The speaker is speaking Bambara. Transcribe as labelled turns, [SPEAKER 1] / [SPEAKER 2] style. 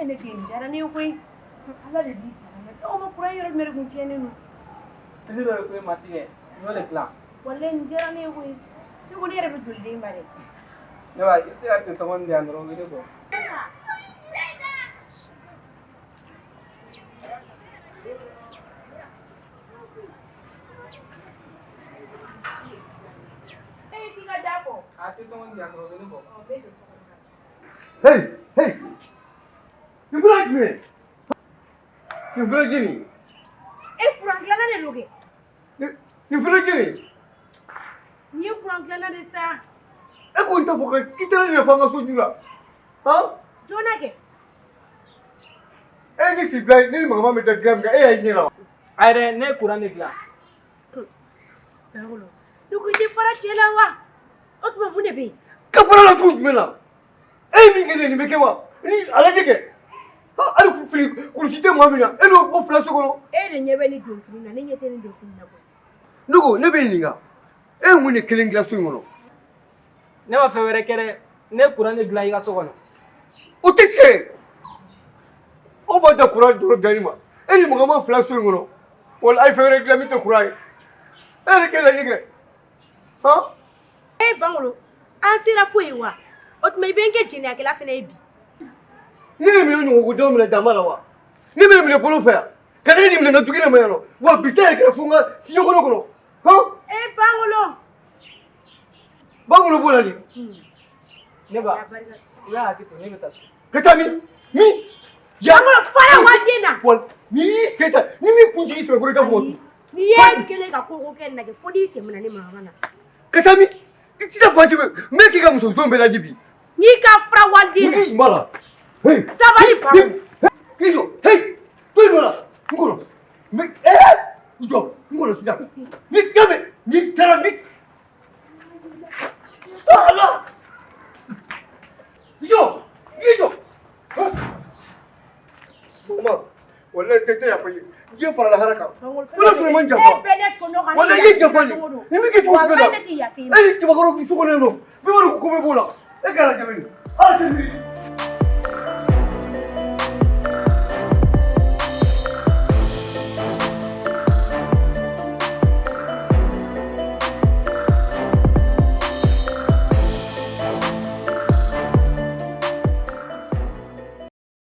[SPEAKER 1] ene ke njara ne ko ala de bi sa o ma kura yoro mere gun tiene no
[SPEAKER 2] tini do ko matige no le plan
[SPEAKER 1] wala njara ne ko ni ko ne rebe julde mbare
[SPEAKER 2] ne wa ipse ate somon de andro ngide ko ate somon de andro ngide ko
[SPEAKER 3] Hey! You break me! You break me!
[SPEAKER 1] pour angla na loge
[SPEAKER 3] You break me!
[SPEAKER 1] ni pour angla na de sa
[SPEAKER 3] E ko nta foka kitara ni fanga sojura. Ha?
[SPEAKER 1] jona ke
[SPEAKER 3] E ni si blai ni mama me da gam ga e ay nyira.
[SPEAKER 2] ayre ne kuran de gla
[SPEAKER 1] dawlo du ko di fara chela wa o to mu ne be
[SPEAKER 3] Ka fara la tuut mena. E mi gene ni mekewa. Ni ala jeke. Ha ala ku fili ku site mamina. E no o fla sokoro.
[SPEAKER 1] e de nyebe ni do fina ne nyete ni do fina ko
[SPEAKER 3] Nugo ne be ninga. E mu ne kelen gla so ngono.
[SPEAKER 2] ne ma fe were kere ne kuran de gla yi ga so kono
[SPEAKER 3] O te se. O ba da kuran duro gani ma. E ni mama fla so ngono. Wal ay fere gla mi te kurai. E ne kelen yige. Ha?
[SPEAKER 1] e bangolo an sira foi wa o to me benke jini akela fina e bi
[SPEAKER 3] Ni mi no go do mi la jamala wa. Ni mi le bolo fa. Kana ni mi na tukina ma yano. Wa bitay ka funga si yogo no. Ha?
[SPEAKER 1] e bangolo
[SPEAKER 3] Bangulo bola ni.
[SPEAKER 2] ne ba ya ati to ne beta
[SPEAKER 3] Katami. Mi. Ya
[SPEAKER 1] bangolo fara wa dina
[SPEAKER 3] wal. Ni seta. Ni mi kunji isme ko ka motu.
[SPEAKER 1] ni ye kele ka ko ke na ke fodi ke mena ni mama na
[SPEAKER 3] Katami. Itita fasi me ki ka muso zombe la dibi.
[SPEAKER 1] ni ka fara wa dina
[SPEAKER 3] Ni mala. Hey.
[SPEAKER 1] sabali bangolo
[SPEAKER 3] Kizo. Hey. Tu mala. Ngolo. Me Ujo. Ngolo sida. Ni kame. Ni tara mi. Allah. Yo. Mama. Wallahi tete ya paye. Je para la haraka. Wala so man jafa. Wala ye jafa ni. Ni mi ke tu bela.
[SPEAKER 1] wallahi ne ki ya fi
[SPEAKER 3] Ai ti bagoro ki suko neno. Be wala ko be bola. E kala jabe. Ah,